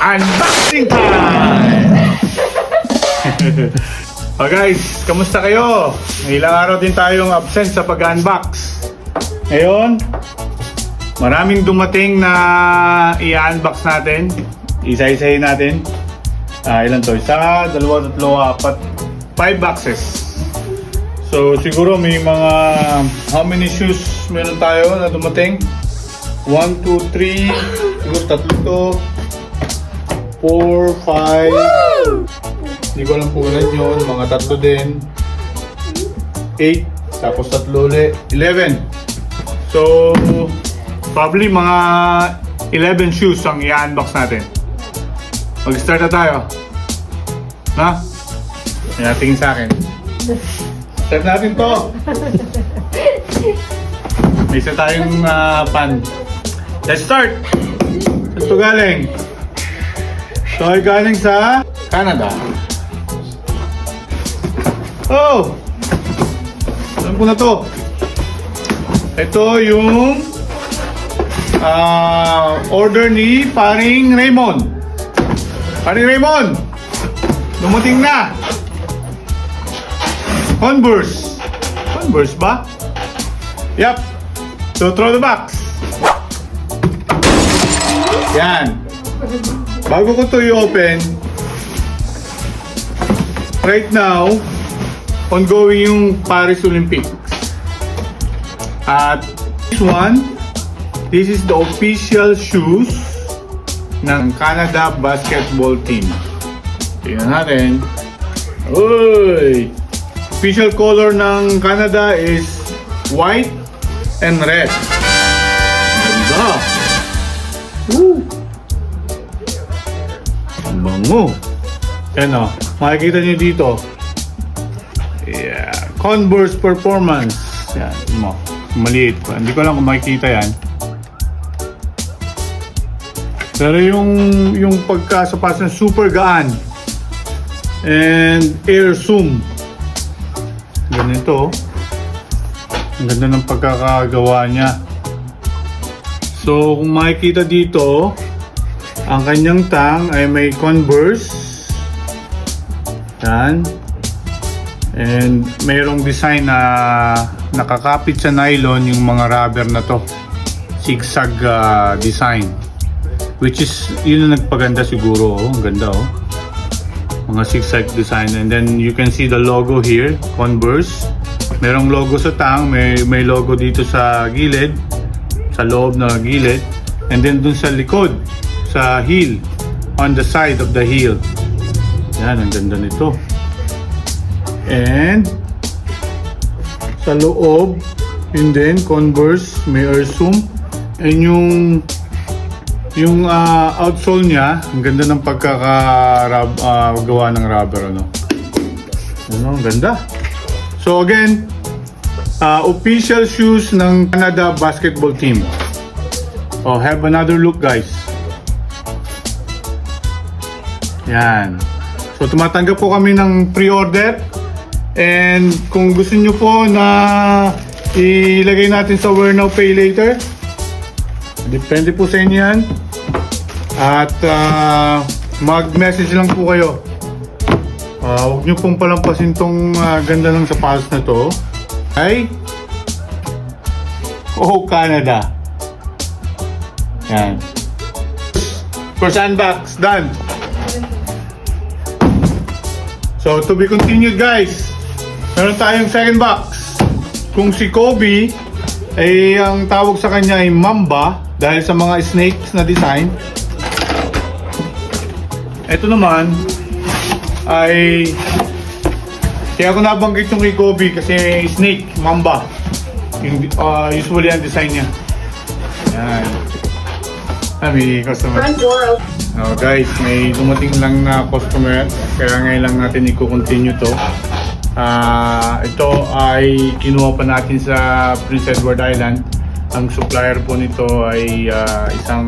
Unboxing time! Oh guys, kamusta kayo? Ilang araw din tayong absent sa pag-unbox. Ngayon, maraming dumating na i-unbox natin. Isa-isahin natin. Ilan to? Isa, dalawa, tatlo, apat. 5 boxes. So siguro may mga how many shoes meron tayo na dumating? 1, 2, 3. Siguro tatlo to. 4, 5. Hindi ko alam kung ilan yun. Mga tatlo din. 8. Tapos tatlo ulit. 11. So, probably mga 11 shoes ang i-unbox natin. Mag-start na tayo. Ha? May tingin sa akin. Start natin to. May isa tayong pan. Let's start! Saan ito galing? Ito ay galing sa Canada. Oh! Alam ko na to. Ito yung order ni Paring Raymond. Paring Raymond! Dumating na! Converse. Converse ba? Yup. So throw the box. Yan. Bago ko to i-open, right now, ongoing yung Paris Olympics. At this is the official shoes ng Canada basketball team. Tingnan natin. Uy! Official color ng Canada is white and red. Ganda! Woo! Ang bango! Yan o, makikita nyo dito. Yeah, Converse Performance. Yan mo, maliit pa. Hindi ko lang kung makikita yan. Pero yung pagkasapas ng super gaan and air zoom. Ganito. Ang ganda ng pagkakagawa niya. So kung makikita dito, ang kanyang tang ay may Converse. Yan. And mayroong design na nakakapit sa nylon yung mga rubber na to. Zigzag design. Which is, yun ang nagpaganda siguro. Oh. Ang ganda oh. Mga zigzag design. And then you can see the logo here. Converse. Merong logo sa tang. May logo dito sa gilid. Sa loob na gilid. And then dun sa likod. Sa heel. On the side of the heel. Yan, ang ganda nito. And sa loob, and then Converse, may air zoom. And yung outsole niya, ang ganda ng pagkakagawa ng rubber, ano. Ano, ang ganda. So again, official shoes ng Canada basketball team. Oh, have another look, guys. Yan. So tumatanggap po kami ng pre-order. And kung gusto nyo po na ilagay natin sa Wear Now Pay Later, depende po sa inyo yan. At mag-message lang po kayo. Huwag nyo pong palampasin tong ganda ng sapatos na to. Ay Canada. Yan. First unbox done. So to be continued, guys. Meron tayong second box. Kung si Kobe ay ang tawag sa kanya ay Mamba dahil sa mga snakes na design. Ito naman ay kaya ko nabanggit yung kay Kobe kasi snake, Mamba. Yung, usually ang design niya. Yan. May customer. Oh guys, may dumating lang na customer kaya ngayon lang natin i-continue to. Ito ay kinuha pa natin sa Prince Edward Island. Ang supplier po nito ay isang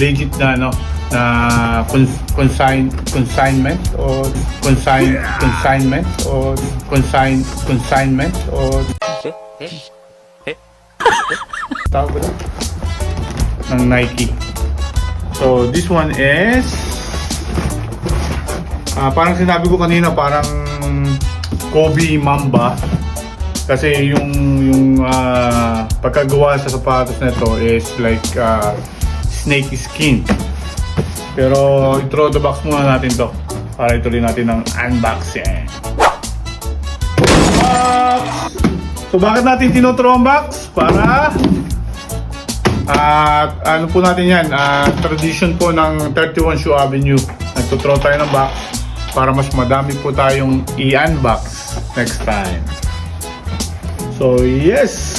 legit na consignment or tawag ko ng Nike. So So this one is parang sinabi ko kanina, parang Kobe Mamba. Kasi yung pagkagawa sa sapatos na ito is like snake skin. Pero i-throw the box muna natin to para ituloy natin ang unboxing. Box! So bakit natin tinothrow ang box? Para ano po natin yan, tradition po ng 31 Shoe Avenue. Nagtuthrow tayo ng box para mas madami po tayong i-unbox next time. So yes,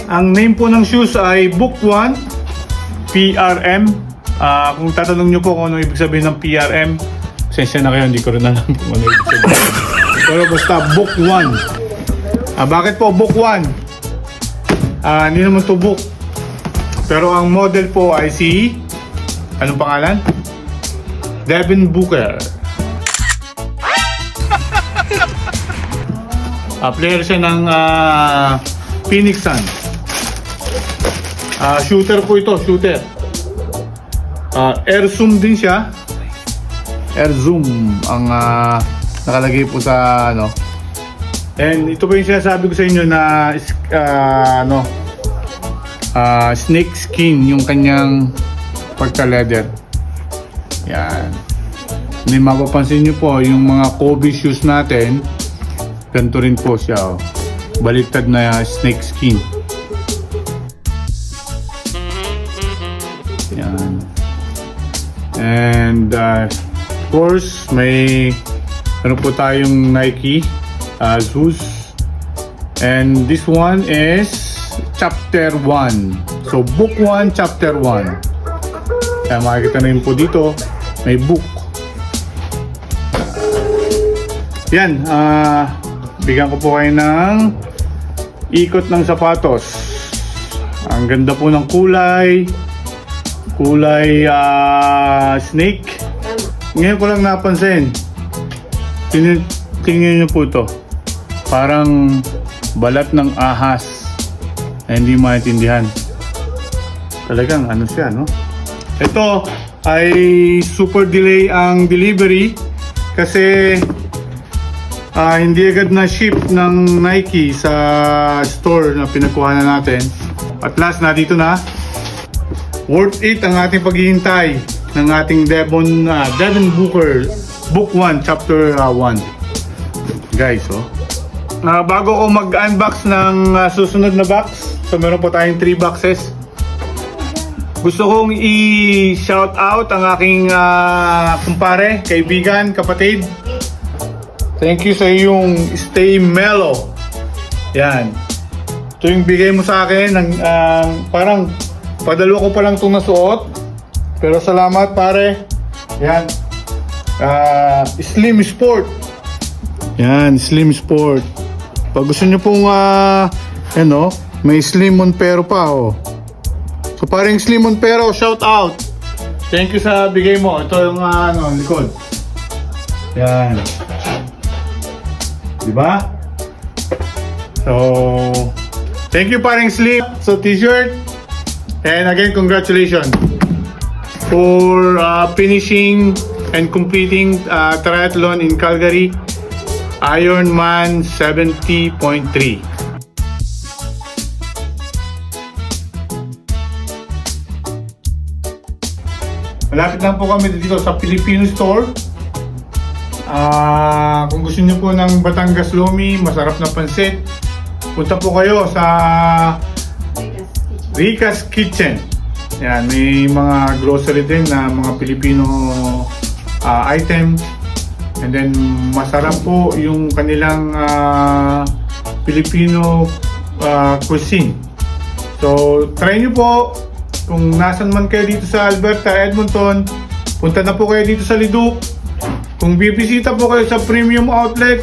ang name po ng shoes ay Book 1 PRM. Kung tatanong nyo po kung ano ibig sabihin ng PRM, pasensya na kayo, hindi ko rin alam kung ano ibig sabihin. Pero basta Book 1. Bakit po Book 1? Hindi naman to book. Pero ang model po ay si, anong pangalan? Devin Booker. Player siya ng Phoenix Suns. Shooter po ito, shooter. Air Zoom din siya. Air Zoom ang nakalagay po sa ano. And ito po yung sinasabi ko sa inyo na snake skin yung kanyang pagka-leather. Yan. Hindi mapapansin nyo po yung mga Kobe shoes natin. Ganito rin po siya, oh. Baliktad na snake skin. Yan. And of course, may ano po tayong Nike Zeus. And this one is Chapter 1. So Book 1, Chapter 1. Kaya makikita na yun po dito, may book. Yan, bigyan ko po kayo ng ikot ng sapatos. Ang ganda po ng kulay snake. Ngayon ko lang napansin, tingnan nyo po ito, parang balat ng ahas na hindi maintindihan. Talagang ano siya, no? Ito ay super delay ang delivery kasi hindi agad na ship ng Nike sa store na pinagkuhanan natin. At last na dito na. Worth it ang ating paghihintay ng ating Devin Booker Book 1 Chapter 1. Guys, oh. Bago ko mag-unbox ng susunod na box, so meron po tayong 3 boxes. Gusto kong i-shout out ang aking kumpare, kaibigan, kapatid. Thank you sa iyong Stay Mellow. Yan. Ito yung bigay mo sa akin ng parang padalo ko pa lang itong nasuot. Pero salamat pare. Yan. Slim Sport. Yan, Slim Sport. Pag gusto nyo pong may Slim Monpero pa, oh. So parang Slim Monpero, shout out. Thank you sa bigay mo. Ito yung likod. Yan. Diba? So, thank you paring Slim sa t-shirt. And again, congratulations for finishing and completing triathlon in Calgary, Ironman 70.3. Malapit lang po kami dito sa Filipino store. Kung gusto niyo po ng Batangas Lomi, masarap na pansit, punta po kayo sa Rica's Kitchen. Yan, may mga grocery din na mga Filipino item. And then masarap po yung kanilang Filipino cuisine. So try nyo po. Kung nasan man kayo dito sa Alberta, Edmonton, punta na po kayo dito sa Leduc. Kung bibisita po kayo sa Premium Outlet,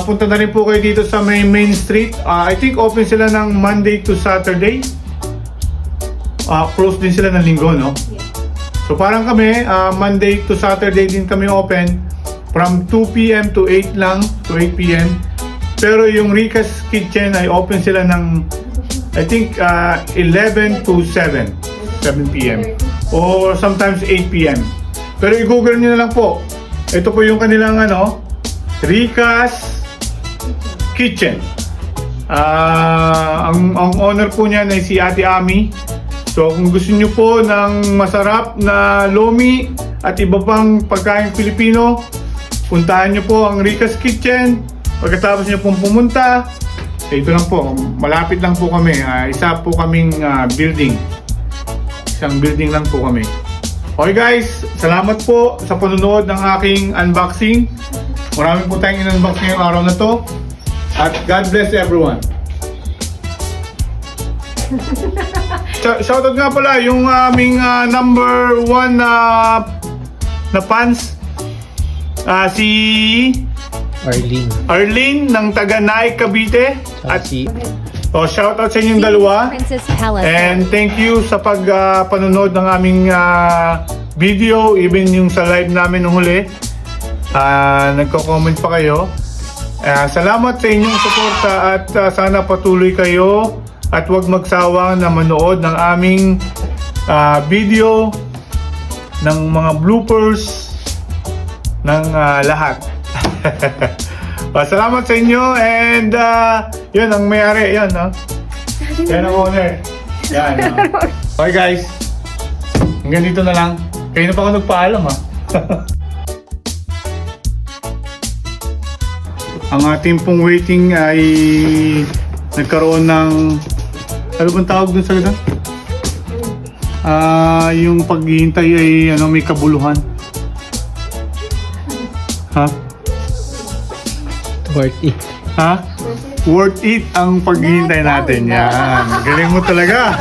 punta na rin po kayo dito sa Main Street. I think open sila ng Monday to Saturday. Close din sila ng Linggo, no? So parang kami, Monday to Saturday din kami open. From 2 p.m. to 8 lang, to 8 p.m. Pero yung Rica's Kitchen ay open sila ng, I think, 11 to 7. 7 p.m. or sometimes 8 p.m. Pero i-google nyo na lang po. Ito po yung kanilang Rica's Kitchen. Ang owner po niyan ay si Ate Ami. So kung gusto nyo po ng masarap na lomi at iba pang pagkain Pilipino, puntahan nyo po ang Rica's Kitchen. Pagkatapos nyo pong pumunta, ito lang po, malapit lang po kami. Isa po kaming building. Isang building lang po kami. Okay guys, salamat po sa panonood ng aking unboxing. Marami po tayong in-unbox ngayong araw na to. At God bless everyone. Shoutout nga pala yung aming number 1 na fans. Si Arlene ng taga Naik, Cavite. At shoutout sa inyong dalawa. Princess Palace. And thank you sa pagpanonood ng aming video, even yung sa live namin nung huli. Nagko-comment pa kayo. Salamat sa inyong suporta at sana patuloy kayo at huwag magsawang na manood ng aming video, ng mga bloopers, ng lahat. Salamat sa inyo and yun ang may-ari, yan yan ang owner. Yan. Okay guys, hanggang dito na lang. Kayo na pa ako nagpaalam Ang ating pong waiting ay nagkaroon ng, ano bang tawag dun sa ganun? Yung paghihintay ay may kabuluhan. Worth it. Worth it ang paghihintay natin. Yan. Galing mo talaga.